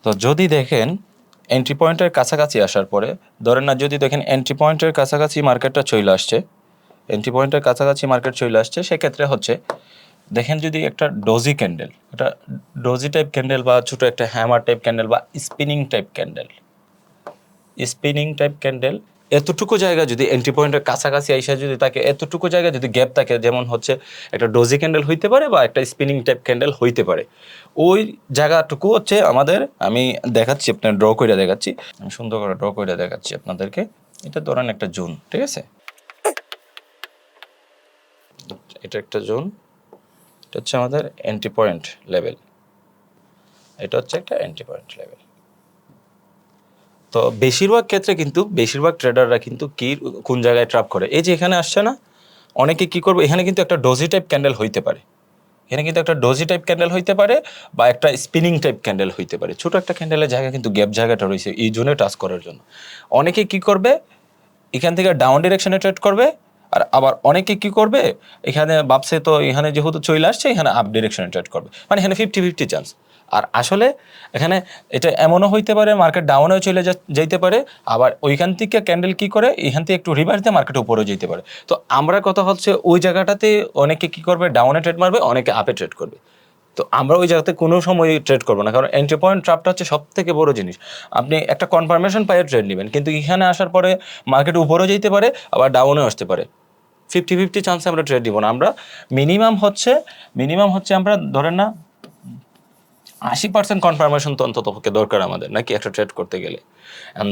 তো যদি দেখেন এন্ট্রি পয়েন্টের কাছাকাছি আসার পরে, ধরেন না যদি দেখেন এন্ট্রি পয়েন্টের কাছাকাছি মার্কেটটা চলে আসছে, এন্ট্রি পয়েন্টের কাছাকাছি মার্কেট চলে আসছে, সেক্ষেত্রে হচ্ছে দেখেন যদি একটা ডোজি ক্যান্ডেল, একটা ডোজি টাইপ ক্যান্ডেল বা ছোটো একটা হ্যামার টাইপ ক্যান্ডেল বা স্পিনিং টাইপ ক্যান্ডেল এতটুকু জায়গা যদি এন্ট্রি পয়েন্টের কাছাকাছি আইসা যদি থাকে, এতটুকু জায়গা যদি গ্যাপ থাকে, যেমন হচ্ছে একটা ডোজি ক্যান্ডেল হইতে পারে বা একটা স্পিনিং টাইপ ক্যান্ডেল হইতে পারে, ওই জায়গাটুকু হচ্ছে আমাদের, আমি দেখাচ্ছি আপনার ড্র করে দেখাচ্ছি, আমি সুন্দর করে ড্র করে দেখাচ্ছি আপনাদেরকে। এটা ধরেন একটা জোন, ঠিক আছে, এটা একটা জোন, এটা হচ্ছে আমাদের এন্ট্রি পয়েন্ট লেভেল, এটা হচ্ছে একটা এন্ট্রি পয়েন্ট লেভেল। তো বেশিরভাগ ক্ষেত্রে কিন্তু বেশিরভাগ ট্রেডাররা কিন্তু কি কোন জায়গায় ট্র্যাপ করে, এই যে এখানে আসছে না, অনেকে কি করবে, এখানে কিন্তু একটা ডোজি টাইপ ক্যান্ডেল হইতে পারে, এখানে কিন্তু একটা ডোজি টাইপ ক্যান্ডেল হইতে পারে বা একটা স্পিনিং টাইপ ক্যান্ডেল হইতে পারে, ছোট একটা ক্যান্ডেলের জায়গা কিন্তু গ্যাপ জায়গাটা রয়েছে এই জোনে টাচ করার জন্য। অনেকে কি করবে, এখান থেকে ডাউন ডিরেকশনে ট্রেড করবে, আর আবার অনেকে কি করবে, এখানে ভাবছে তো এখানে যেহেতু চলে আসছে এখানে আপ ডিরেকশনে ট্রেড করবে, মানে এখানে 50-50 চান্স। আর আসলে এখানে এটা এমনও হইতে পারে মার্কেট ডাউনেও চলে যাইতে পারে, আবার ওইখান থেকে ক্যান্ডেল কি করে এখান থেকে একটু রিভার্স দিয়ে মার্কেট উপরেও যেতে পারে। তো আমরা কথা হচ্ছে ওই জায়গাটাতে অনেকে কি করবে, ডাউনে ট্রেড মারবে, অনেকে আপে ট্রেড করবে। তো আমরা ওই জায়গাতে কোনো সময় ট্রেড করবো না, কারণ এন্ট্রি পয়েন্ট ট্র্যাপটা হচ্ছে সব থেকে বড় জিনিস। আপনি একটা কনফার্মেশন পাইয়ে ট্রেড নেবেন, কিন্তু এখানে আসার পরে মার্কেট উপরেও যেতে পারে আবার ডাউনেও আসতে পারে, 50-50 চান্সে আমরা ট্রেড দিব না। আমরা মিনিমাম হচ্ছে আমরা ধরেন না 80% কনফার্মেশন তো অন্তত পক্ষে দরকার আমাদের, নাকি একটা ট্রেড করতে গেলে।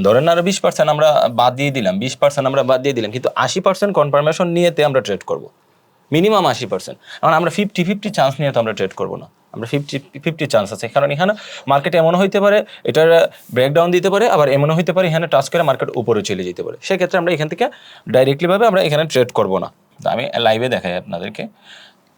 ধরেন না আরো 20% আমরা বাদ দিয়ে দিলাম, 20% আমরা বাদ দিয়ে দিলাম, কিন্তু 80% কনফার্মেশন নিয়েতে আমরা ট্রেড করবো, মিনিমাম 80%। কারণ আমরা 50-50 চান্স নিয়ে তো আমরা ট্রেড করবো না, আমরা 50-50 চান্স আছে, কারণ এখানে মার্কেটে এমনও হইতে পারে এটার ব্রেকডাউন দিতে পারে, আবার এমনও হইতে পারে এখানে টাচ করে মার্কেট উপরে চলে যেতে পারে, সেক্ষেত্রে আমরা এখান থেকে ডাইরেক্টলিভাবে আমরা এখানে ট্রেড করবো না। তো আমি লাইভে দেখাই আপনাদেরকে,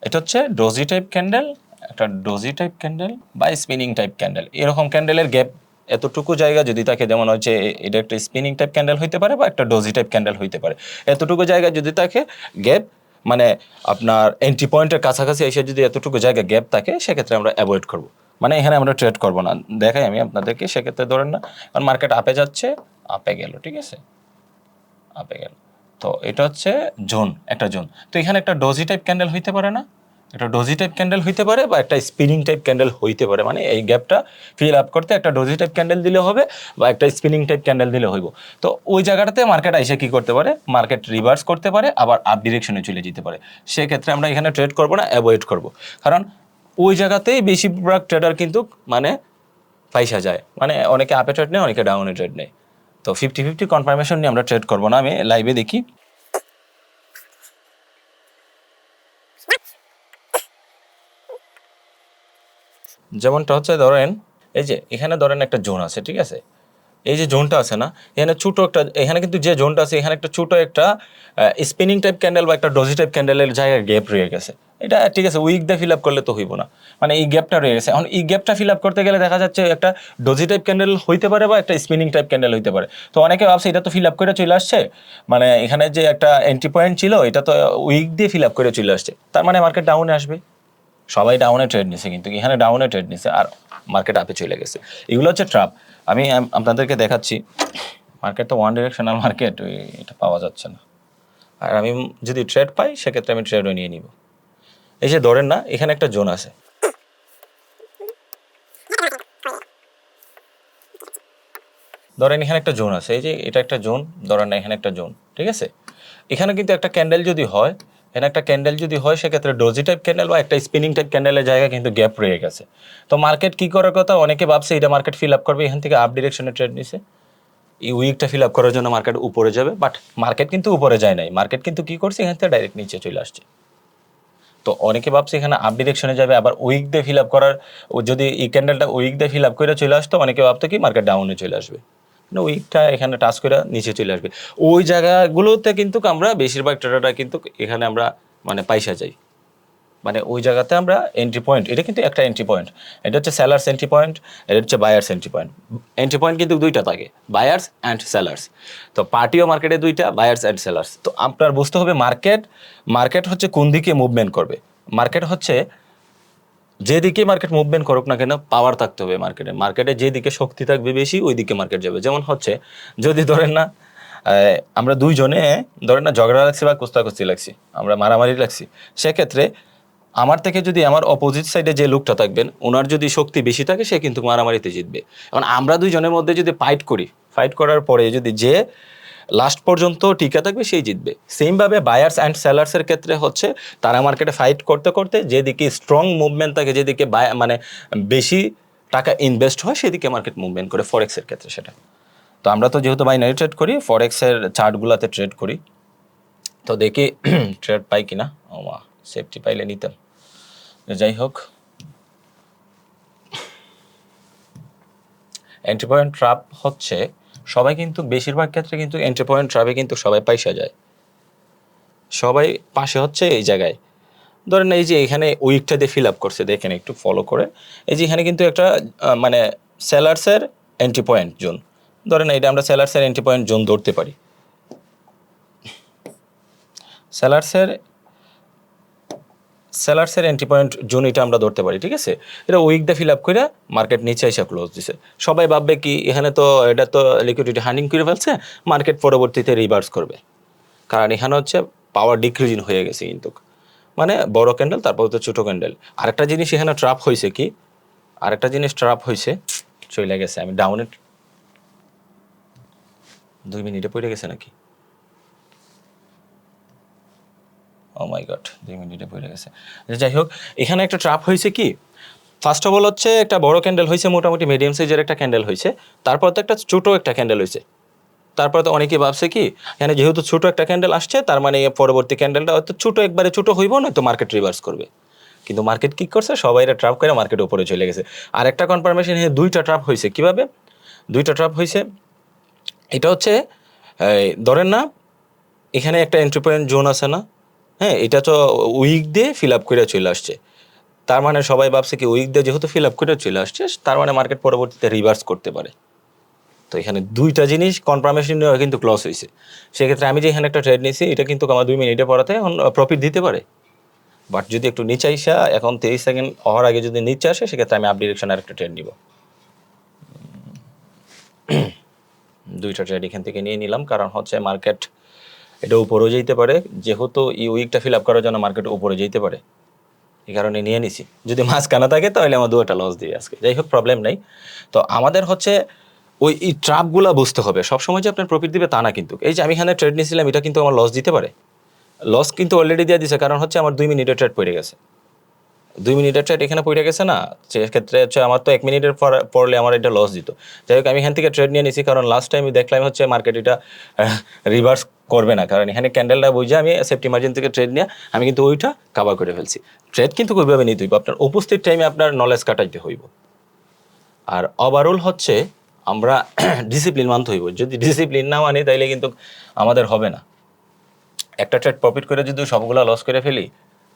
এটা হচ্ছে ডোজি টাইপ ক্যান্ডেল, একটা ডোজি টাইপ ক্যান্ডেল বা স্পিনিং টাইপ ক্যান্ডেল, এরকম ক্যান্ডেলের গ্যাপ এতটুকু জায়গা যদি থাকে, যেমন হচ্ছে এটা একটা স্পিনিং টাইপ ক্যান্ডেল হইতে পারে বা একটা ডোজি টাইপ ক্যান্ডেল হইতে পারে, এতটুকু জায়গা যদি থাকে গ্যাপ, মানে আপনার এন্ট্রি পয়েন্টের কাছাকাছি এসে যদি এতটুকু জায়গা গ্যাপ থাকে, সেক্ষেত্রে আমরা অ্যাভয়েড করবো, মানে এখানে আমরা ট্রেড করবো না। দেখাই আমি আপনাদেরকে, সেক্ষেত্রে ধরেন না কারণ মার্কেট আপে যাচ্ছে, আপে গেল, ঠিক আছে, আপে গেল, তো এটা হচ্ছে জোন, একটা জোন। তো এখানে একটা ডোজি টাইপ ক্যান্ডেল হইতে পারে না, একটা ডোজি টাইপ ক্যান্ডেল হইতে পারে বা একটা স্পিনিং টাইপ ক্যান্ডেল হইতে পারে, মানে এই গ্যাপটা ফিল আপ করতে একটা ডোজি টাইপ ক্যান্ডেল দিলে হবে বা একটা স্পিনিং টাইপ ক্যান্ডেল দিলে হইব। তো ওই জায়গাটাতে মার্কেট এসে কী করতে পারে, মার্কেট রিভার্স করতে পারে, আবার আপ ডিরেকশনে চলে যেতে পারে, সেক্ষেত্রে আমরা এখানে ট্রেড করবো না, অ্যাভয়েড করবো, কারণ ওই জায়গাতেই বেশিরভাগ ট্রেডার কিন্তু মানে পয়সা যায়, মানে অনেকে আপে ট্রেড নেয়, অনেকে ডাউনে ট্রেড নেয়। তো 50-50 কনফার্মেশন নিয়ে আমরা ট্রেড করবো না। আমি লাইভে দেখি, যেমনটা হচ্ছে ধরেন এই যে এখানে ধরেন একটা জোন আছে, ঠিক আছে, এই যে জোনটা আছে না, এখানে ছোটো একটা, এখানে কিন্তু যে জোনটা আছে এখানে একটা ছোটো একটা স্পিনিং টাইপ ক্যান্ডেল বা একটা ডোজি টাইপ ক্যান্ডেলের জায়গায় গ্যাপ রয়ে গেছে, এটা ঠিক আছে উইক দিয়ে ফিল আপ করলে তো হইব না, মানে এই গ্যাপটা রয়ে গেছে। এখন এই গ্যাপটা ফিল আপ করতে গেলে দেখা যাচ্ছে একটা ডোজি টাইপ ক্যান্ডেল হইতে পারে বা একটা স্পিনিং টাইপ ক্যান্ডেল হইতে পারে। তো অনেকে ভাবছে এটা তো ফিল আপ করে চলে আসছে, মানে এখানে যে একটা এন্ট্রি পয়েন্ট ছিল এটা তো উইক দিয়ে ফিল আপ করে চলে আসছে, তার মানে মার্কেট ডাউনে আসবে। সবাই ডাউনে ট্রেড নিছে, কিন্তু এখানে ডাউনে ট্রেড নিছে আর মার্কেট আপে চলে গেছে, এগুলো হচ্ছে ট্রাপ। আমি আপনাদেরকে দেখাচ্ছি, মার্কেট তো ওয়ান ডিরেকশনাল মার্কেট, এটা পাওয়া যাচ্ছে না। আর আমি যদি ট্রেড পাই সেক্ষেত্রে আমি ট্রেডও নিয়ে নিব। এই যে ধরেন না এখানে একটা জোন আছে, ধরেন এখানে একটা জোন আছে, এই যে এটা একটা জোন, ধরেন না এখানে একটা জোন, ঠিক আছে, এখানে কিন্তু একটা ক্যান্ডেল যদি হয়, এখানে একটা ক্যান্ডেল যদি হয়, সেক্ষেত্রে ডোজি টাইপ ক্যান্ডেল বা একটা স্পিনিং টাইপ ক্যান্ডেলের জায়গায় কিন্তু গ্যাপ রয়ে গেছে। তো মার্কেট কি করার কথা, অনেকে ভাবছে এটা মার্কেট ফিল আপ করবে, এখান থেকে আপ ডিরেকশনে ট্রেড নিছে, এই উইকটা ফিল আপ করার জন্য মার্কেট উপরে যাবে, বাট মার্কেট কিন্তু উপরে যায় নাই, মার্কেট কিন্তু কি করছে এখান থেকে ডাইরেক্ট নিচে চলে আসছে। তো অনেকে ভাবছে এখানে আপ ডিরেকশনে যাবে, আবার উইক দিয়ে ফিল আপ করার, যদি এই ক্যান্ডেলটা উইক দিয়ে ফিল আপ করে চলে আসতো, অনেকে ভাবতো কি মার্কেট ডাউনে চলে আসবে, মানে উইকটা এখানে টাচ করে নিচে চলে আসবে। ওই জায়গাগুলোতে কিন্তু আমরা বেশিরভাগ ট্রেডাররা কিন্তু এখানে আমরা মানে পয়সা যাই, মানে ওই জায়গাতে আমরা এন্ট্রি পয়েন্ট, এটা কিন্তু একটা এন্ট্রি পয়েন্ট, এটা হচ্ছে সেলার্স এন্ট্রি পয়েন্ট, এটা হচ্ছে buyers entry point. Entry point কিন্তু দুইটা থাকে, বায়ার্স অ্যান্ড সেলার্স। তো পার্টিও মার্কেটে দুইটা, বায়ার্স অ্যান্ড সেলার্স। তো আপনার বুঝতে হবে মার্কেট হচ্ছে কোন দিকে মুভমেন্ট করবে, মার্কেট হচ্ছে যেদিকে মার্কেট মুভমেন্ট করুক না কেন পাওয়ার থাকতে হবে মার্কেটে যেদিকে শক্তি থাকবে বেশি ওই দিকে মার্কেট যাবে। যেমন হচ্ছে যদি ধরেন না আমরা দুইজনে ধরেন না ঝগড়া লাগছি বা কুস্তাকুস্তি লাগছি, আমরা মারামারি লাগছি, সেক্ষেত্রে আমার থেকে যদি আমার অপোজিট সাইডে যে লোকটা থাকবেন ওনার যদি শক্তি বেশি থাকে সে কিন্তু মারামারিতে জিতবে। এখন আমরা দুইজনের মধ্যে যদি ফাইট করার পরে যদি যে লাস্ট পর্যন্ত টিকে থাকবে সেই জিতবে। সেমভাবে বায়ার্স অ্যান্ড সেলার্সের ক্ষেত্রে হচ্ছে তারা মার্কেটে ফাইট করতে করতে যেদিকে স্ট্রং মুভমেন্ট থাকে, যেদিকে মানে বেশি টাকা ইনভেস্ট হয় সেদিকে মার্কেট মুভমেন্ট করে, ফরেক্সের ক্ষেত্রে সেটা। তো আমরা তো যেহেতু বাইনারি ট্রেড করি, ফরেক্সের চার্টগুলোতে ট্রেড করি, তো দেখি ট্রেড পাই কিনা। সেফটি পাইলে নিতাম। যাই হোক, এন্ট্রি পয়েন্ট ট্র্যাপ হচ্ছে সবাই কিন্তু বেশিরভাগ ক্ষেত্রে কিন্তু এন্ট্রি পয়েন্ট ট্র্যাপে কিন্তু সবাই পয়সা যায়, সবাই পাশে হচ্ছে এই জায়গায়। ধরেন এই যে এখানে উইকটা দিয়ে ফিল আপ করছে, দেখেন একটু ফলো করে, এই যে এখানে কিন্তু একটা মানে সেলার্সের এন্ট্রি পয়েন্ট জোন, ধরেন এটা আমরা সেলার্সের এন্ট্রি পয়েন্ট জোন ধরতে পারি। সেলার্সের এন্ট্রি পয়েন্ট জোন এটা আমরা ধরতে পারি, ঠিক আছে। এটা উইক দিয়ে ফিল আপ করে মার্কেট নিচে এসে ক্লোজ দিছে। সবাই ভাববে কি এখানে তো এটা তো লিকুইডিটি হান্ডিং করে ফেলছে, মার্কেট পরবর্তীতে রিভার্স করবে, কারণ এখানে হচ্ছে পাওয়ার ডিক্রিজিং হয়ে গেছে কিন্তু, মানে বড় ক্যান্ডেল তারপর তো ছোটো ক্যান্ডেল। আরেকটা জিনিস এখানে ট্র্যাপ হয়েছে কি, চলে গেছে, আমি ডাউনে 2 মিনিটে পড়ে গেছে নাকি, ও মাই গড 2 মিনিটে পড়ে গেছে। যাই হোক, এখানে একটা ট্র্যাপ হয়েছে কি, ফার্স্ট অফ অল হচ্ছে একটা বড় ক্যান্ডেল হয়েছে, মোটামুটি মিডিয়াম সাইজের একটা ক্যান্ডেল হয়েছে, তারপর তো একটা ছোটো একটা ক্যান্ডেল হয়েছে। তারপরে তো অনেকে ভাবছে কি এখানে যেহেতু ছোটো একটা ক্যান্ডেল আসছে তার মানে পরবর্তী ক্যান্ডেলটা হয়তো একবারে ছোটো হইব না, তো মার্কেট রিভার্স করবে। কিন্তু মার্কেট কি করছে, সবাই এটা ট্র্যাপ করে মার্কেট উপরে চলে গেছে। আর একটা কনফার্মেশন, দুইটা ট্র্যাপ হয়েছে। কিভাবে দুইটা ট্র্যাপ হয়েছে, এটা হচ্ছে ধরেন না এখানে একটা এন্ট্রি পয়েন্ট জোন আছে না, হ্যাঁ, এটা তো উইক দিয়ে ফিল আপ করে চলে আসছে, তার মানে সবাই ভাবছে কি উইক দিয়ে যেহেতু ফিল আপ করে চলে আসছে তার মানে মার্কেট পরবর্তীতে রিভার্স করতে পারে। তো এখানে দুইটা জিনিস কনফার্মেশন কিন্তু ক্লস হয়েছে। সেক্ষেত্রে আমি যে এখানে একটা ট্রেড নিয়েছি এটা কিন্তু আমার 2 মিনিটে পড়াতে এখন প্রফিট দিতে পারে, বাট যদি একটু নিচে আসা এখন 23 সেকেন্ড হওয়ার আগে যদি নিচে আসে সেক্ষেত্রে আমি আপ ডিরেকশন আর একটা ট্রেড নিব। দুইটা ট্রেড এখান থেকে নিয়ে নিলাম, কারণ হচ্ছে মার্কেট এটা উপরেও যেতে পারে, যেহেতু এই উইকটা ফিল আপ করার জন্য মার্কেট উপরে যেতে পারে, এই কারণে নিয়ে নিছি। যদি মাঝখানে থাকে তাহলে আমার দুটো লস দিয়ে আজকে। যাই হোক, প্রবলেম নেই। তো আমাদের হচ্ছে ওই এই ট্র্যাপগুলো বুঝতে হবে, সবসময় যে আপনার প্রফিট দিবে তা না কিন্তু। এই যে আমি এখানে ট্রেড নিয়েছিলাম এটা কিন্তু আমার লস দিতে পারে, লস কিন্তু অলরেডি দিয়ে দিছে, কারণ হচ্ছে আমার 2 মিনিটের ট্রেড পড়ে গেছে। 2 মিনিটের ট্রেড এখানে পড়ে গেছে না, সেক্ষেত্রে হচ্ছে আমার তো 1 মিনিটের পড়লে আমার এটা লস দিত। যাই হোক, আমি এখান থেকে ট্রেড নিয়ে নিয়েছি, কারণ লাস্ট টাইম দেখলাম হচ্ছে মার্কেট এটা রিভার্স করবে না, কারণ এখানে ক্যান্ডেলটা বুঝে আমি সেফটি মার্জিন থেকে ট্রেড নিয়ে আমি কিন্তু ওইটা কাভার করে ফেলছি। ট্রেড কিন্তু ওইভাবে নিতে হইব, আপনার উপস্থিত টাইমে আপনার নলেজ কাটাইতে হইব। আর ওভারঅল হচ্ছে আমরা ডিসিপ্লিন মানতে হইব, যদি ডিসিপ্লিন না মানি তাইলে কিন্তু আমাদের হবে না। একটা ট্রেড প্রফিট করে যদি সবগুলো লস করে ফেলি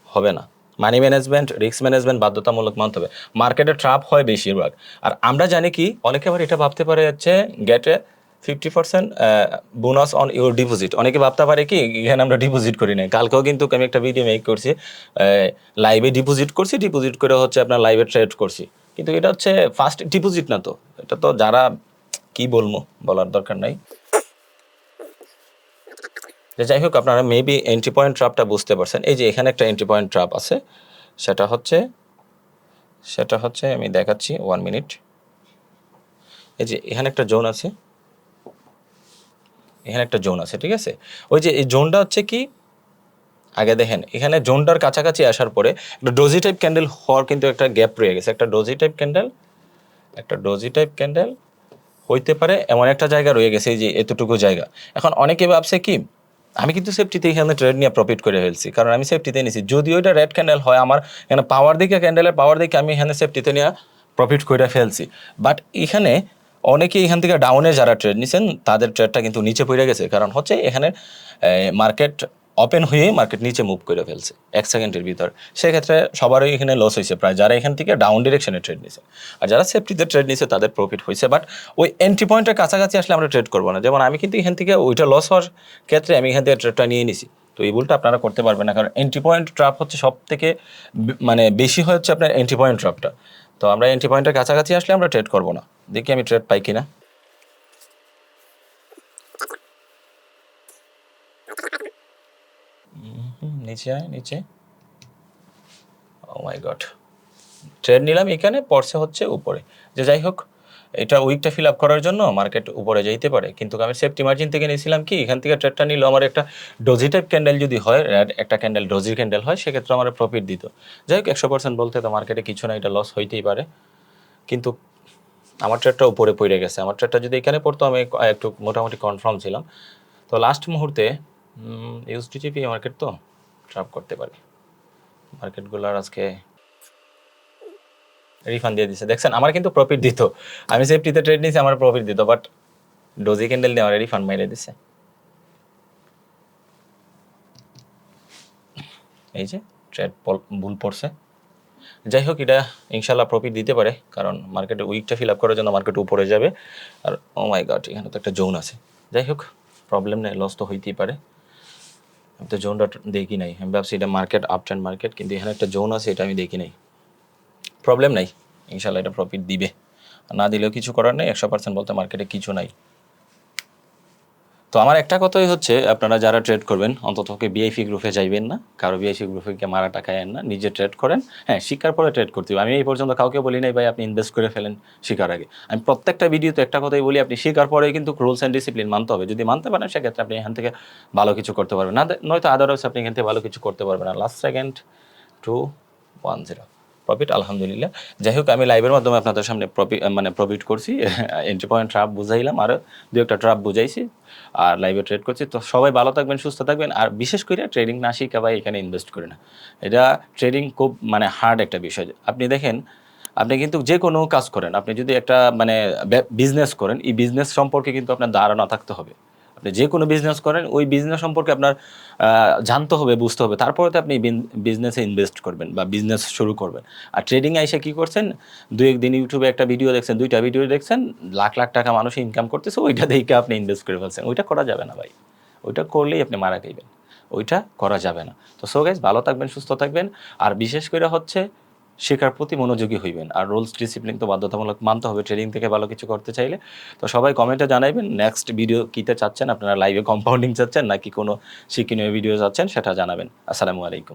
হবে না। মানি ম্যানেজমেন্ট, রিস্ক ম্যানেজমেন্ট বাধ্যতামূলক মানতে হবে। মার্কেটে ট্র্যাপ হয় বেশিরভাগ। আর আমরা জানি কি, অনেকে আবার এটা ভাবতে পারে হচ্ছে gate A 50% bonus on your deposit. অনেকে ভাবতে পারে কি এখানে আমরা ডিপোজিট করি না। কালকেও কিন্তু আমি একটা ভিডিও মেক করছি, লাইভে ডিপোজিট করে হচ্ছে আপনার লাইভে ট্রেড করছি, কিন্তু এটা হচ্ছে ফার্স্ট ডিপোজিট না। তো এটা তো যারা কি বলবো, বলার দরকার নাই। যাই হোক, আপনারা মেবি এন্ট্রি পয়েন্ট ট্র্যাপটা বুঝতে পারছেন। এই যে এখানে একটা এন্ট্রি পয়েন্ট ট্র্যাপ আছে, সেটা হচ্ছে আমি দেখাচ্ছি 1 মিনিট। এই যে এখানে একটা জোন আছে, ঠিক আছে। ওই যে এই জোনটা হচ্ছে কি, আগে দেখেন এখানে জোনটার কাছাকাছি আসার পরে একটা ডোজি টাইপ ক্যান্ডেল হওয়ার কিন্তু একটা গ্যাপ রয়ে গেছে। একটা ডোজি টাইপ ক্যান্ডেল হইতে পারে এমন একটা জায়গা রয়ে গেছে, এই যে এতটুকু জায়গা। এখন অনেকে ভাবছে কি আমি কিন্তু সেফটিতে এখানে ট্রেড নিয়ে প্রফিট করে ফেলছি, কারণ আমি সেফটিতে নিয়েছি। যদি ওইটা রেড ক্যান্ডেল হয়, আমার এখানে ক্যান্ডেলের পাওয়ার দিকে আমি এখানে সেফটিতে নিয়ে প্রফিট করে ফেলছি। বাট এখানে অনেকে এখান থেকে ডাউনে যারা ট্রেড নিছেন তাদের ট্রেডটা কিন্তু নিচে পড়ে গেছে, কারণ হচ্ছে এখানে মার্কেট ওপেন হয়ে মার্কেট নিচে মুভ করে ফেলছে 1 সেকেন্ডের ভিতর। সেক্ষেত্রে সবারই এখানে লস হয়েছে প্রায়, যারা এখান থেকে ডাউন ডিরেকশনে ট্রেড নিছে। আর যারা সেফটিতে ট্রেড নিছে তাদের প্রফিট হয়েছে। বাট ওই এন্ট্রি পয়েন্টের কাছাকাছি আসলে আমরা ট্রেড করবো না। যেমন আমি কিন্তু এখান থেকে ওইটা লস হওয়ার ক্ষেত্রে আমি এখান থেকে ট্রেডটা নিয়ে নিছি, তো এই ভুলটা আপনারা করতে পারবেন না, কারণ এন্ট্রি পয়েন্ট ট্র্যাপ হচ্ছে সব থেকে মানে বেশি হচ্ছে আপনার এন্ট্রি পয়েন্ট ট্র্যাপটা। তো আমরা এন্ট্রি পয়েন্টের কাছাকাছি আসলে আমরা ট্রেড করবো না। দেখি আমি ট্রেড পাই কিনা। নিচে আয়, নিচে। ও মাই গড, ট্রেড নিলাম এখানে, পড়ছে হচ্ছে উপরে। যে যাই হোক, এটা উইকটা ফিল আপ করার জন্য মার্কেট উপরে যাইতে পারে, কিন্তু আমি সেফটি মার্জিন থেকে নিয়েছিলাম কি, এখান থেকে ট্রেডটা নিল আমার একটা ডোজি টাইপ ক্যান্ডেল যদি হয়, একটা ক্যান্ডেল ডোজি ক্যান্ডেল হয়, সেক্ষেত্রে আমার প্রফিট দিত। যাই হোক 100% বলতে তো মার্কেটে কিছু না, এটা লস হইতেই পারে, কিন্তু আমার ট্রেডটা উপরে পড়ে গেছে। আমার ট্রেডটা যদি এখানে পড়তো আমি একটু মোটামুটি কনফার্ম ছিলাম। তো লাস্ট মুহূর্তে ইউএসডিটি মার্কেট তো ট্র্যাপ করতে পারি, মার্কেটগুলোর আজকে রিফান্ড দিয়ে দিচ্ছে। দেখছেন আমার কিন্তু প্রফিট দিত, আমি সেফটিতে ট্রেড নিয়েছি, আমার প্রফিট দিত, বাট ডোজি ক্যান্ডেল দিয়ে আমার রিফান্ড মেরে দিচ্ছে। এই যে ট্রেড ভুল পড়ছে। যাই হোক, এটা ইনশাল্লাহ প্রফিট দিতে পারে, কারণ মার্কেটের উইকটা ফিল আপ করার জন্য মার্কেট উপরে যাবে। আর ও মাই গড, এখানে তো একটা জোন আছে। যাই হোক, প্রবলেম নেই, লস তো হইতেই পারে। আমি তো জোনটা দেখি নাই, আমি ভাবছি এটা মার্কেট আপ ট্রেন্ড মার্কেট, কিন্তু এখানে একটা জোন আছে, এটা আমি দেখি নাই। প্রবলেম নাই, ইনশাল্লাহ এটা প্রফিট দিবে, না দিলেও কিছু করার নেই। 100% বলতে মার্কেটে কিছু নাই। তো আমার একটা কথাই হচ্ছে, আপনারা যারা ট্রেড করবেন অন্তত বিআইপি গ্রুপে যাইবেন না, কারো বিআইপি গ্রুপে মারা টাকা এন না, নিজে ট্রেড করেন। হ্যাঁ, শিকার পরে ট্রেড করতে হবে। আমি এই পর্যন্ত কাউকে বলি নাই ভাই আপনি ইনভেস্ট করে ফেলেন শিকার আগে। আমি প্রত্যেকটা ভিডিওতে একটা কথাই বলি, আপনি শিকার পরে কিন্তু রুলস অ্যান্ড ডিসিপ্লিন মানতে হবে। যদি মানতে পারেন সেক্ষেত্রে আপনি এখান থেকে ভালো কিছু করতে পারবেন, না নয়তো আদারওয়াইজ আপনি এখান থেকে ভালো কিছু করতে পারবেন না। লাস্ট সেকেন্ড 210 প্রফিট, আলহামদুলিল্লাহ। যাই হোক, আমি লাইভের মাধ্যমে আপনাদের সামনে প্রফিট করছি, এন্ট্রি পয়েন্ট ট্রাপ বুঝাইলাম, আরও দু একটা ট্রাপ বুঝাইছি, আর লাইভে ট্রেড করছি। তো সবাই ভালো থাকবেন, সুস্থ থাকবেন, আর বিশেষ করে ট্রেডিং না শিখা ভাই এখানে ইনভেস্ট করে না। এটা ট্রেডিং খুব হার্ড একটা বিষয়। আপনি দেখেন, আপনি কিন্তু যে কোনো কাজ করেন, আপনি যদি একটা বিজনেস করেন, এই বিজনেস সম্পর্কে কিন্তু আপনার ধারণা থাকতে হবে। আপনি যে কোনো বিজনেস করেন, ওই বিজনেস সম্পর্কে আপনার জানতে হবে, বুঝতে হবে, তারপরে তো আপনি বিজনেসে ইনভেস্ট করবেন বা বিজনেস শুরু করবেন। আর ট্রেডিং এসে কী করছেন, দু একদিন ইউটিউবে একটা ভিডিও দেখছেন, দুইটা ভিডিও দেখছেন, লাখ লাখ টাকা মানুষ ইনকাম করতেছে, ওইটা দেখে আপনি ইনভেস্ট করে ফেলছেন। ওইটা করা যাবে না ভাই, ওইটা করলেই আপনি মারা খাইবেন, ওইটা করা যাবে না। তো সো গাইস, ভালো থাকবেন, সুস্থ থাকবেন, আর বিশেষ করে হচ্ছে শেখার প্রতি মনোযোগী হইবেন। আর রুলস ডিসিপ্লিন তো বাধ্যতামূলক মানতে হবে ট্রেডিং থেকে ভালো কিছু করতে চাইলে। তো সবাই কমেন্টে জানাইবেন নেক্সট ভিডিও কীতে চাচ্ছেন, আপনারা লাইভে কম্পাউন্ডিং চাচ্ছেন নাকি কোনো শিক্ষণীয় ভিডিও চাচ্ছেন, সেটা জানাবেন। আসসালামু আলাইকুম।